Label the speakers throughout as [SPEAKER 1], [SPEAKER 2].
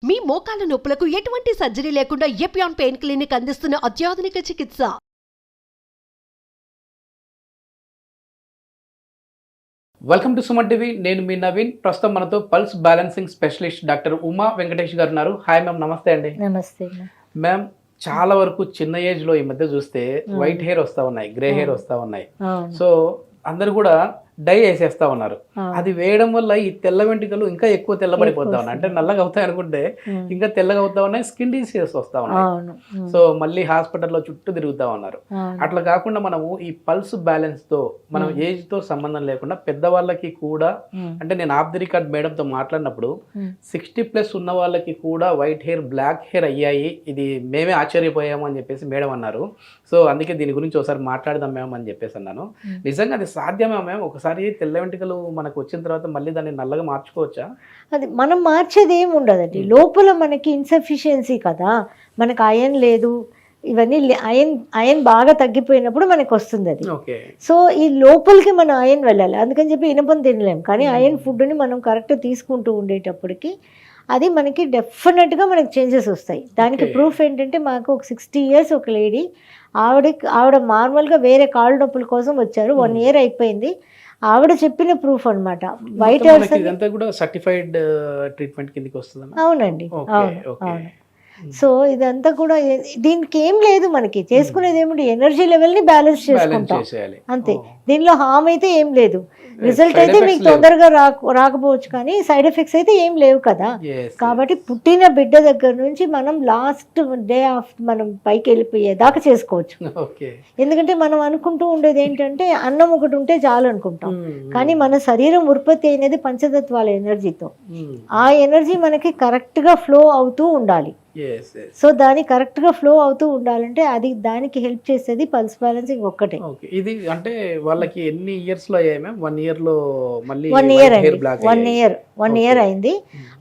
[SPEAKER 1] మీ మోకాల నొప్పులకు ఎటువంటి సర్జరీ లేకుండా ఎపియాన్ పెయిన్ క్లినిక్ అందిస్తున్న అత్యాధునిక చికిత్స.
[SPEAKER 2] Welcome to Suman TV. నేను మీ నవీన్. ప్రస్తుతం మనతో pulse balancing specialist doctor Uma Venkatesh గారు ఉన్నారు. హాయ్ మ్యామ్, నమస్తే అండి.
[SPEAKER 3] నమస్తే
[SPEAKER 2] మ్యామ్, చాలా వరకు చిన్న ఏజ్ లో ఈ మధ్య చూస్తే వైట్ హెయిర్ వస్తా ఉన్నాయి, గ్రే హెయిర్ వస్తా ఉన్నాయి. సో అందరు కూడా డై వేసేస్తా ఉన్నారు. అది వేయడం వల్ల ఈ తెల్ల వెంట్రుకలు ఇంకా ఎక్కువ తెల్లబడిపోతా ఉన్నాయి. అంటే నల్లగా అవుతాయి అనుకుంటే ఇంకా తెల్లగా అవుతా ఉన్నాయి, స్కిన్ డిసీజెస్ వస్తా ఉన్నాయి. సో మళ్ళీ హాస్పిటల్లో చుట్టూ తిరుగుతా ఉన్నారు. అట్లా కాకుండా మనము ఈ పల్స్ బ్యాలెన్స్ తో మనం ఏజ్ తో సంబంధం లేకుండా పెద్దవాళ్ళకి కూడా, అంటే నేను ఆఫ్ ది రికార్డ్ మేడంతో మాట్లాడినప్పుడు 60+ ఉన్న వాళ్ళకి కూడా వైట్ హెయిర్, బ్లాక్ హెయిర్ అయ్యాయి, ఇది మేమే ఆశ్చర్యపోయాము అని చెప్పేసి మేడం అన్నారు. సో అందుకే దీని గురించి ఒకసారి మాట్లాడదాం మేము అని చెప్పేసి అన్నాను. నిజంగా అది సాధ్యమే మేము? ఒకసారి తెల్ల వెంట్రుకలు మనకు వచ్చిన తర్వాత మళ్ళీ దాన్ని నల్లగా మార్చుకోవచ్చా?
[SPEAKER 3] అది మనం మార్చేది ఏమి ఉండదండి. లోపల మనకి ఇన్సఫిషియన్సీ కదా, మనకు అయన్ లేదు, ఇవన్నీ అయన్ బాగా తగ్గిపోయినప్పుడు మనకు వస్తుంది అది. సో ఈ లోపలికి మనం అయన్ వెళ్ళాలి. అందుకని చెప్పి ఇనపని తినలేము, కానీ అయన్ ఫుడ్ని మనం కరెక్ట్ తీసుకుంటూ ఉండేటప్పటికి అది మనకి డెఫినెట్గా మనకి చేంజెస్ వస్తాయి. దానికి ప్రూఫ్ ఏంటంటే, మాకు ఒక 60 years ఒక లేడీ, ఆవిడ నార్మల్గా వేరే కాళ్ళ నొప్పుల కోసం వచ్చారు. 1 year అయిపోయింది. ఆవిడ చెప్పిన ప్రూఫ్ అనమాట. వైట్ హెయిర్స్
[SPEAKER 2] సర్టిఫైడ్ ట్రీట్మెంట్ కిందకి వస్తుంది.
[SPEAKER 3] అవునండి, అవును. సో ఇదంతా కూడా దీనికి ఏం లేదు, మనకి చేసుకునేది ఏమిటి, ఎనర్జీ లెవెల్ని బ్యాలెన్స్ చేసుకుంటాం అంతే. దీనిలో హామ్ అయితే ఏం లేదు. రిజల్ట్ అయితే మీకు తొందరగా రాకపోవచ్చు, కానీ సైడ్ ఎఫెక్ట్స్ అయితే ఏం లేవు కదా. కాబట్టి పుట్టిన బిడ్డ దగ్గర నుంచి మనం లాస్ట్ డే ఆఫ్ మనం పైకి వెళ్ళిపోయేదాకా చేసుకోవచ్చు. ఎందుకంటే మనం అనుకుంటూ ఉండేది ఏంటంటే, అన్నం ఒకటి ఉంటే చాలు అనుకుంటాం, కానీ మన శరీరం ఉత్పత్తి అయినది పంచతత్వాల ఎనర్జీతో. ఆ ఎనర్జీ మనకి కరెక్ట్గా ఫ్లో అవుతూ ఉండాలి. సో దాని కరెక్ట్ గా ఫ్లో అవుతూ ఉండాలంటే అది దానికి హెల్ప్ చేసేది పల్స్ బ్యాలెన్సింగ్ ఒక్కటే.
[SPEAKER 2] ఇది అంటే వాళ్ళకి ఎన్ని ఇయర్స్ లో అయ్యాయి మ్యామ్? 1 year లో మళ్ళీ
[SPEAKER 3] 1 year అండి. 1 year అయింది.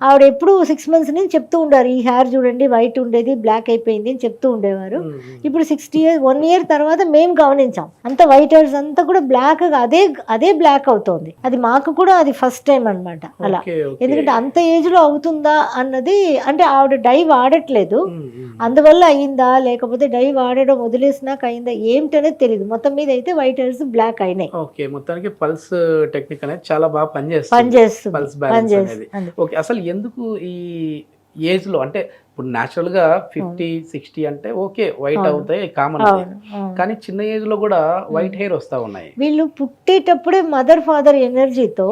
[SPEAKER 3] ఆవిడ ఎప్పుడు 6 months నుంచి చెప్తూ ఉండారు, ఈ హెయిర్ చూడండి వైట్ ఉండేది బ్లాక్ అయిపోయింది అని చెప్తూ ఉండేవారు. ఇప్పుడు 60 years 1 year తర్వాత మేము గమనించాం, అంత వైట్ హెయిర్స్ అంతా కూడా బ్లాక్, అదే బ్లాక్ అవుతోంది. అది మాకు కూడా అది ఫస్ట్ టైం అనమాట అలా. ఎందుకంటే అంత ఏజ్ లో అవుతుందా అన్నది, అంటే ఆవిడ డై వాడట్లేదు, అందువల్ల అయిందా లేకపోతే డై వాడడం వదిలేసినాక అయిందా ఏమిటనేది తెలియదు. మొత్తం మీద అయితే వైట్ హెయిర్స్ బ్లాక్ అయినాయి.
[SPEAKER 2] ఓకే, మొత్తానికి పల్స్ టెక్నిక్ అనేది చాలా బాగా పనిచేస్తుంది. పల్స్ బ్యాలెన్స్ అనేది. ఓకే, అసలు ఎందుకు ఈ ఏజ్ లో, అంటే ఇప్పుడు న్యాచురల్ గా 50-60 అంటే ఓకే వైట్ అవుతాయి, కామన్. కానీ చిన్న ఏజ్ లో కూడా వైట్ హెయిర్ వస్తా ఉన్నాయి.
[SPEAKER 3] వీళ్ళు పుట్టేటప్పుడే మదర్ ఫాదర్ ఎనర్జీతో,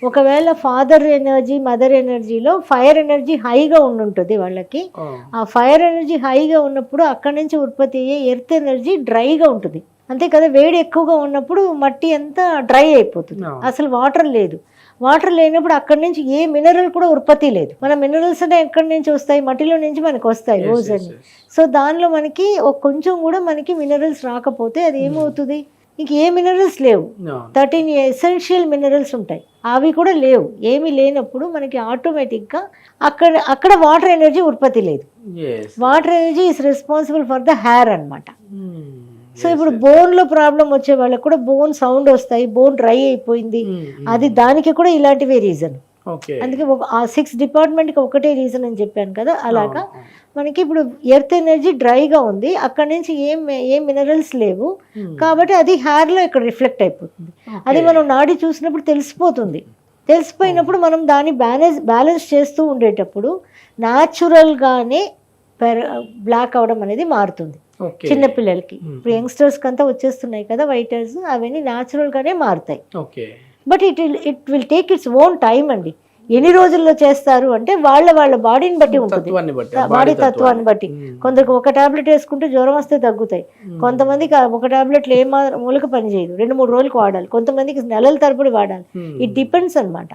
[SPEAKER 3] ఒకవేళ ఫాదర్ ఎనర్జీ మదర్ ఎనర్జీలో ఫైర్ ఎనర్జీ హైగా ఉండుంటుంది వాళ్ళకి. ఆ ఫైర్ ఎనర్జీ హైగా ఉన్నప్పుడు అక్కడి నుంచి ఉత్పత్తి అయ్యే ఎర్త్ ఎనర్జీ డ్రైగా ఉంటుంది. అంతే కదా, వేడి ఎక్కువగా ఉన్నప్పుడు మట్టి అంతా డ్రై అయిపోతుంది, అసలు వాటర్ లేదు. వాటర్ లేనప్పుడు అక్కడి నుంచి ఏ మినరల్ కూడా ఉత్పత్తి లేదు. మన మినరల్స్ అంటే ఎక్కడి నుంచి వస్తాయి, మట్టిలో నుంచి మనకు వస్తాయి ఓజన్. సో దానిలో మనకి కొంచెం కూడా మనకి మినరల్స్ రాకపోతే అది ఏమవుతుంది, ఇంక ఏ మినరల్స్ లేవు. 13 ఎసెన్షియల్ మినరల్స్ ఉంటాయి, అవి కూడా లేవు. ఏమి లేనప్పుడు మనకి ఆటోమేటిక్గా అక్కడ వాటర్ ఎనర్జీ ఉత్పత్తి లేదు. Water energy is responsible for the hair అనమాట. సో ఇప్పుడు బోన్లో ప్రాబ్లం వచ్చే వాళ్ళకి కూడా బోన్ సౌండ్ వస్తాయి, బోన్ డ్రై అయిపోయింది, అది దానికి కూడా ఇలాంటివే రీజన్. అందుకే ఆ 6 డిపార్ట్మెంట్కి ఒకటే రీజన్ అని చెప్పాను కదా. అలాగా మనకి ఇప్పుడు ఎర్త్ ఎనర్జీ డ్రైగా ఉంది, అక్కడ నుంచి ఏం మినరల్స్ లేవు, కాబట్టి అది హెయిర్లో ఇక్కడ రిఫ్లెక్ట్ అయిపోతుంది. అది మనం నాడి చూసినప్పుడు తెలిసిపోతుంది. తెలిసిపోయినప్పుడు మనం దాన్ని బ్యాలెన్స్ చేస్తూ ఉండేటప్పుడు న్యాచురల్గానే బ్లాక్ అవడం అనేది మారుతుంది. చిన్నపిల్లలకి ఇప్పుడు యంగ్స్టర్స్కి అంతా వచ్చేస్తున్నాయి కదా వైట్ హెయిర్స్, అవన్నీ న్యాచురల్గానే మారుతాయి. But it will take its own time అండి. ఎన్ని రోజుల్లో చేస్తారు అంటే వాళ్ళ బాడీని బట్టి ఉంటుంది, బాడీ తత్వాన్ని బట్టి. కొందరికి ఒక టాబ్లెట్ వేసుకుంటే జ్వరం వస్తే తగ్గుతాయి, కొంతమందికి ఒక టాబ్లెట్లు మూలక పని చేయదు, 2-3 రోజులకు వాడాలి, కొంతమందికి నెలల తరబడి వాడాలి. ఇట్ డిపెండ్స్ అనమాట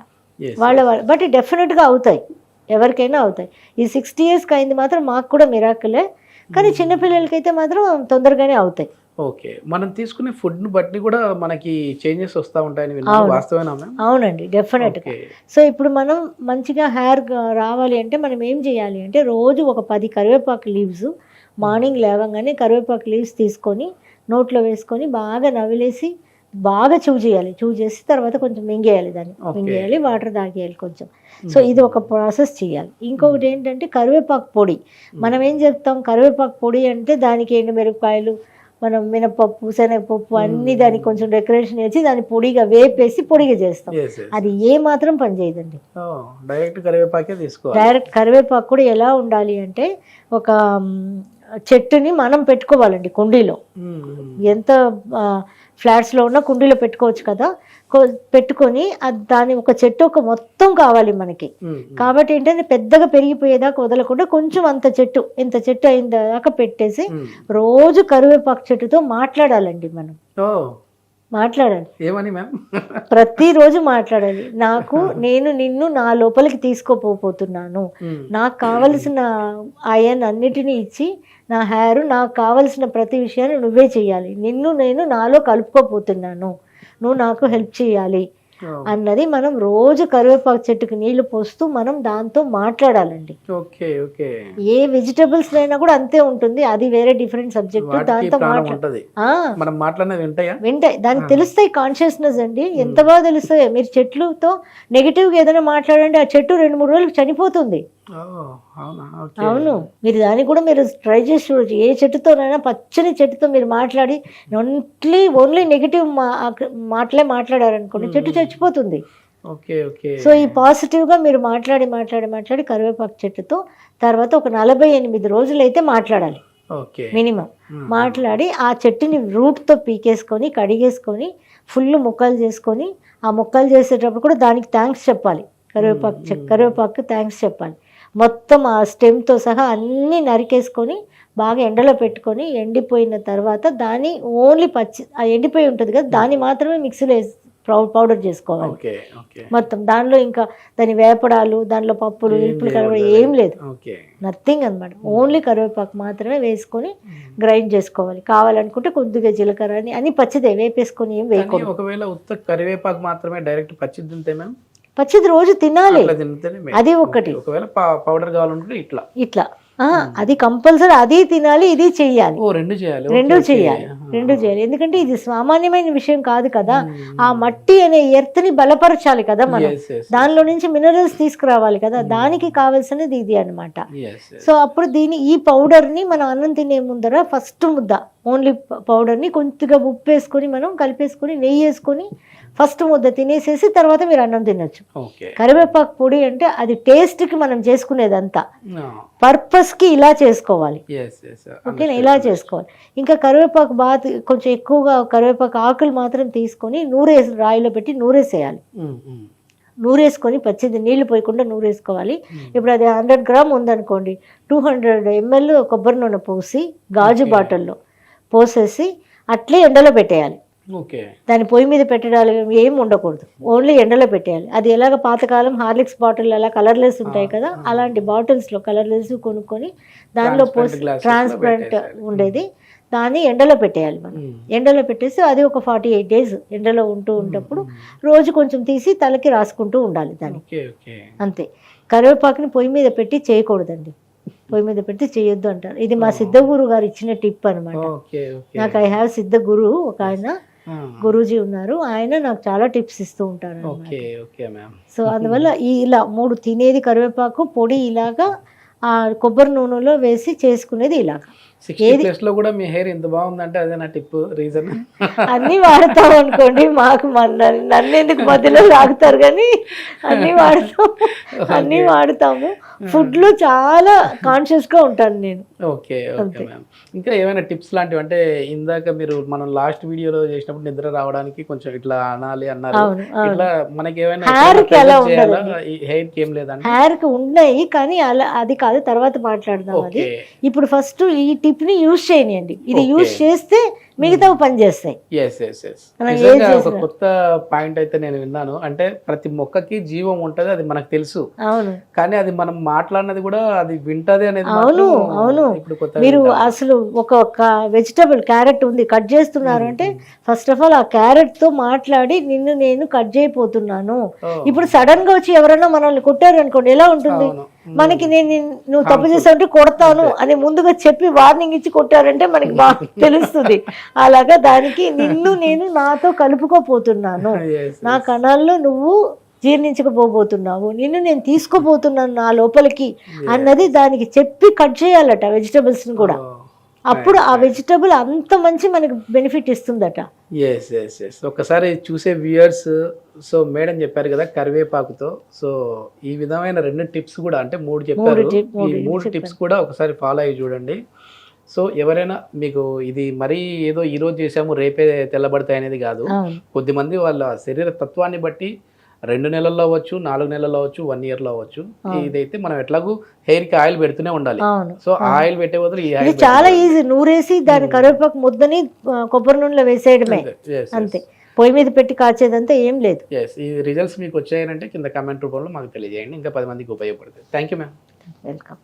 [SPEAKER 3] బట్ డెఫినెట్గా అవుతాయి, ఎవరికైనా అవుతాయి. ఈ 60 yearsకి అయింది మాత్రం మాకు కూడా మిరాకిలే, కానీ చిన్నపిల్లలకైతే మాత్రం తొందరగానే అవుతాయి.
[SPEAKER 2] ఓకే, మనం తీసుకునే ఫుడ్ ని బట్టి కూడా మనకి చేంజెస్ వస్తూ ఉంటాయని వాస్తవేనా?
[SPEAKER 3] అవునండి, డెఫినెట్గా. సో ఇప్పుడు మనం మంచిగా హెయిర్ రావాలి అంటే మనం ఏం చేయాలి అంటే, రోజు ఒక 10 కరివేపాకు లీవ్స్ మార్నింగ్ లేవగానే కరివేపాకు లీవ్స్ తీసుకొని నోట్లో వేసుకొని బాగా నవిలేసి బాగా చేయాలి. చేసి తర్వాత కొంచెం మింగేయాలి, దాన్ని మింగేయాలి, వాటర్ తాగేయాలి కొంచెం. సో ఇది ఒక ప్రాసెస్ చేయాలి. ఇంకొకటి ఏంటంటే కరివేపాకు పొడి. మనం ఏం చెప్తాం, కరివేపాకు పొడి అంటే దానికి ఎండుమిరపకాయలు, మనం మినపప్పు, శనగపప్పు అన్ని దానికి కొంచెం డెకరేషన్ చేసి దాన్ని పొడిగా వేపేసి పొడిగా చేస్తాం. అది ఏ మాత్రం పని చేయదండి.
[SPEAKER 2] డైరెక్ట్ కరివేపాకే తీసుకోవాలి.
[SPEAKER 3] డైరెక్ట్ కరివేపాకు కూడా ఎలా ఉండాలి అంటే ఒక చెట్టుని మనం పెట్టుకోవాలండి కుండీలో. ఎంత ఫ్లాట్స్లో ఉన్న కుండీలో పెట్టుకోవచ్చు కదా, పెట్టుకొని దాని ఒక చెట్టు ఒక మొత్తం కావాలి మనకి. కాబట్టి ఏంటంటే పెద్దగా పెరిగిపోయేదాకా వదలకుండా కొంచెం అంత చెట్టు, ఇంత చెట్టు అయిన దాకా పెట్టేసి రోజు కరివేపాకు చెట్టుతో మాట్లాడాలండి. మనం మాట్లాడాలి.
[SPEAKER 2] ఏమని మ్యామ్?
[SPEAKER 3] ప్రతిరోజు మాట్లాడాలి. నేను నిన్ను నా లోపలికి తీసుకోపోతున్నాను, నాకు కావలసిన ఆయన్ అన్నిటినీ ఇచ్చి నా హెయిర్, నాకు కావలసిన ప్రతి విషయాన్ని నువ్వే చేయాలి, నేను నాలో కలుపుకోపోతున్నాను, నువ్వు నాకు హెల్ప్ చేయాలి అన్నది మనం రోజు కరివేపాకు చెట్టుకు నీళ్లు పోస్తూ మనం దాంతో మాట్లాడాలండి. ఏ వెజిటబుల్స్ అయినా కూడా అంతే ఉంటుంది, అది వేరే డిఫరెంట్ సబ్జెక్ట్. దాంతో వింటాయి, దానికి తెలుస్తాయి కాన్షియస్నెస్ అండి. ఎంత బాగా తెలుస్తాయి. మీరు చెట్లుతో నెగిటివ్గా ఏదైనా మాట్లాడండి, ఆ చెట్టు 2-3 రోజులకు చనిపోతుంది. అవును, మీరు దానికి కూడా మీరు ట్రై చేసి చూడొచ్చు. ఏ చెట్టుతోనైనా, పచ్చని చెట్టుతో మీరు మాట్లాడి ఓన్లీ నెగిటివ్ మాట్లాడారనుకోండి, చెట్టు చచ్చిపోతుంది. సో ఈ పాజిటివ్గా మీరు మాట్లాడి కరివేపాకు చెట్టుతో తర్వాత ఒక 48 రోజులు అయితే మాట్లాడాలి మినిమం. మాట్లాడి ఆ చెట్టుని రూట్తో పీకేసుకొని కడిగేసుకొని ఫుల్ ముక్కలు చేసుకొని, ఆ ముక్కలు చేసేటప్పుడు కూడా దానికి థ్యాంక్స్ చెప్పాలి. కరివేపాకు థ్యాంక్స్ చెప్పాలి. మొత్తం ఆ స్టెమ్తో సహా అన్నీ నరికేసుకొని బాగా ఎండలో పెట్టుకొని, ఎండిపోయిన తర్వాత దాన్ని ఓన్లీ ఆ ఎండిపోయి ఉంటుంది కదా, దాన్ని మాత్రమే మిక్సీలో వేసి పౌడర్ చేసుకోవాలి మొత్తం. దానిలో ఇంకా దాని వేపడాలు, దానిలో పప్పులు, నిలుపులు కలవడం ఏం లేదు, నథింగ్ అనమాట. ఓన్లీ కరివేపాకు మాత్రమే వేసుకొని గ్రైండ్ చేసుకోవాలి. కావాలనుకుంటే కొద్దిగా జీలకర్ర అని పచ్చిదే వేపేసుకొని ఏం వేయకూడదు.
[SPEAKER 2] ఒకవేళ ఉత్త కరివేపాకు మాత్రమే డైరెక్ట్ పచ్చిది తింటే మ్యామ్,
[SPEAKER 3] పచ్చిది రోజు తినాలి, అది ఒకటి.
[SPEAKER 2] ఒకవేళ పౌడర్ కావాలంటే ఇట్లా
[SPEAKER 3] అది కంపల్సరీ, అది తినాలి, ఇది చెయ్యాలి, రెండు చేయాలి. ఎందుకంటే ఇది సామాన్యమైన విషయం కాదు కదా. ఆ మట్టి అనే ఎర్త్ ని బలపరచాలి కదా మనం, దానిలో నుంచి మినరల్స్ తీసుకురావాలి కదా, దానికి కావాల్సినది ఇది అనమాట. సో అప్పుడు ఈ పౌడర్ ని మనం అన్నం తినే ముందర ఫస్ట్ ముద్ద ఓన్లీ పౌడర్ ని కొద్దిగా ఉప్పు వేసుకొని మనం కలిపేసుకొని నెయ్యి వేసుకొని ఫస్ట్ ముద్ద తినేసేసి తర్వాత మీరు అన్నం తినొచ్చు. కరివేపాకు పొడి అంటే అది టేస్ట్ కి మనం చేసుకునేదంతా, పర్పస్ కి ఇలా చేసుకోవాలి. ఓకేనా, ఇలా చేసుకోవాలి. ఇంకా కరివేపాకు బాగా కొంచెం ఎక్కువగా కరివేపాకు ఆకులు మాత్రం తీసుకొని రాయిలో పెట్టి నూరేసేయాలి. నూరేసుకొని పచ్చిది నీళ్లు పోయకుండా నూరేసుకోవాలి. ఇప్పుడు అది 100 గ్రామ్ ఉందనుకోండి, 200 ml కొబ్బరి నూనె పోసి గాజు బాటిల్లో పోసేసి అట్లే ఎండలో పెట్టేయాలి. దాని పొయ్యి మీద పెట్టడాలు ఏం ఉండకూడదు, ఓన్లీ ఎండలో పెట్టేయాలి. అది ఎలాగ పాతకాలం హార్లిక్స్ బాటిల్ అలా కలర్లెస్ ఉంటాయి కదా, అలాంటి బాటిల్స్లో కలర్లెస్ కొనుక్కొని దానిలో పోసి ట్రాన్స్పరెంట్ ఉండేది దాన్ని ఎండలో పెట్టేయాలి. మనం ఎండలో పెట్టేసి అది ఒక 48 days ఎండలో ఉంటప్పుడు రోజు కొంచెం తీసి తలకి రాసుకుంటూ ఉండాలి దాన్ని, అంతే. కరివేపాకుని పొయ్యి మీద పెట్టి చేయకూడదండి, పొయ్యి మీద పెట్టి చేయొద్దు అంటారు. ఇది మా సిద్ధ గురు గారు ఇచ్చిన టిప్ అనమాట. నాకు ఐ హ్యావ్ సిద్ధ గురు, ఒక ఆయన గురూజీ ఉన్నారు, ఆయన నాకు చాలా టిప్స్ ఇస్తూ ఉంటారు. సో అందువల్ల ఇలా 3 తినేది కరివేపాకు పొడి, ఇలాగా ఆ కొబ్బరి నూనెలో వేసి చేసుకునేది ఇలాగా.
[SPEAKER 2] 60 plus లో కూడా మీ హెయిర్ ఎంత బాగుందంటే అదే నా టిప్, రీజన్.
[SPEAKER 3] అన్ని వాడతాం అనుకోండి, మాకు నన్ను ఎందుకు మధ్యలో లాగుతారు, కానీ అన్ని వాడతాము. ఫుడ్ లో చాలా కాన్షియస్ గా ఉంటాను నేను.
[SPEAKER 2] Okay ma'am. ఇంకా ఏమైనా టిప్స్ లాంటివి, అంటే ఇందాక మీరు మనం లాస్ట్ వీడియోలో చేసినప్పుడు నిద్ర రావడానికి కొంచెం ఇట్లా అనాలి అన్నారు, ఇట్లా మనకి ఏమైనా
[SPEAKER 3] హెయిర్ కి అలా ఉండదు,
[SPEAKER 2] హెయిర్ కి ఏం లేదండి?
[SPEAKER 3] హెయిర్ కి ఉన్నాయి కానీ అలా అది కాదు, తర్వాత మాట్లాడదాం అది. ఇప్పుడు ఫస్ట్ ఈ టిప్ ని యూజ్ చేయనియండి, ఇది యూజ్ చేస్తే మిగతా పని చేస్తాయి.
[SPEAKER 2] ఒక కొత్త పాయింట్ అయితే నేను విన్నాను, అంటే ప్రతి మొక్కకి జీవం ఉంటది, అది మనకు తెలుసు.
[SPEAKER 3] అవును,
[SPEAKER 2] కానీ అది మనం మాట్లాడినది కూడా అది వింటది అనేది.
[SPEAKER 3] అవును. మీరు అసలు ఒక వెజిటబుల్ క్యారెట్ ఉంది, కట్ చేస్తున్నారు అంటే ఫస్ట్ ఆఫ్ ఆల్ ఆ క్యారెట్ తో మాట్లాడి నేను కట్ చేయబోతున్నాను. ఇప్పుడు సడన్ గా వచ్చి ఎవరైనా మనల్ని కొట్టారు అనుకోండి, ఎలా ఉంటుంది? మనకి నువ్వు తప్పు చేస్తావంటే కొడతాను అని ముందుగా చెప్పి వార్నింగ్ ఇచ్చి కొట్టారంటే మనకి బాగా తెలుస్తుంది. అలాగా దానికి నిన్ను నేను నాతో కలుపుకోపోతున్నాను, నా కణాల్లో నువ్వు జీర్ణించకపోబోతున్నావు, నిన్ను నేను తీసుకోబోతున్నాను నా లోపలికి అన్నది దానికి చెప్పి కట్ చేయాలట వెజిటబుల్స్ని కూడా. అప్పుడు ఆ వెజిటబుల్ అంత మంచి మనకి బెనిఫిట్ ఇస్తుందట.
[SPEAKER 2] ఎస్ ఎస్ ఎస్ ఒకసారి చూసే వ్యూయర్స్, సో మేడం చెప్పారు కదా కరివేపాకుతో, సో ఈ విధమైన 2 టిప్స్ కూడా అంటే 3 చెప్పారు, ఈ 3 టిప్స్ కూడా ఒకసారి ఫాలో అయ్యి చూడండి. సో ఎవరైనా మీకు ఇది మరీ ఏదో ఈ రోజు చేసాము రేపే తెల్లబడతాయి అనేది కాదు. కొద్దిమంది వాళ్ళ శరీర తత్వాన్ని బట్టి 2 నెలల్లో అవ్వచ్చు, 4 నెలల్లో అవ్వచ్చు, 1 ఇయర్లో అవ్వచ్చు. ఇదైతే మనం ఎట్లాగూ హెయిర్ కి ఆయిల్ పెడుతూనే ఉండాలి. సో ఆయిల్ పెట్టే బదులు ఈ ఆయిల్
[SPEAKER 3] చాలా ఈజీ, నూరేసి దాని కరివేపాకు ముద్దని కొబ్బరి నూనెలో వేసేయడమే అంతే, పొయ్యి మీద పెట్టి కాచేదంతా ఏం లేదు.
[SPEAKER 2] ఈ రిజల్ట్స్ మీకు వచ్చాయంటే కింద కామెంట్ రూపంలో మాకు తెలియజేయండి, ఇంకా 10 మందికి ఉపయోగపడుతుంది. Thank you ma'am.
[SPEAKER 3] వెల్కమ్.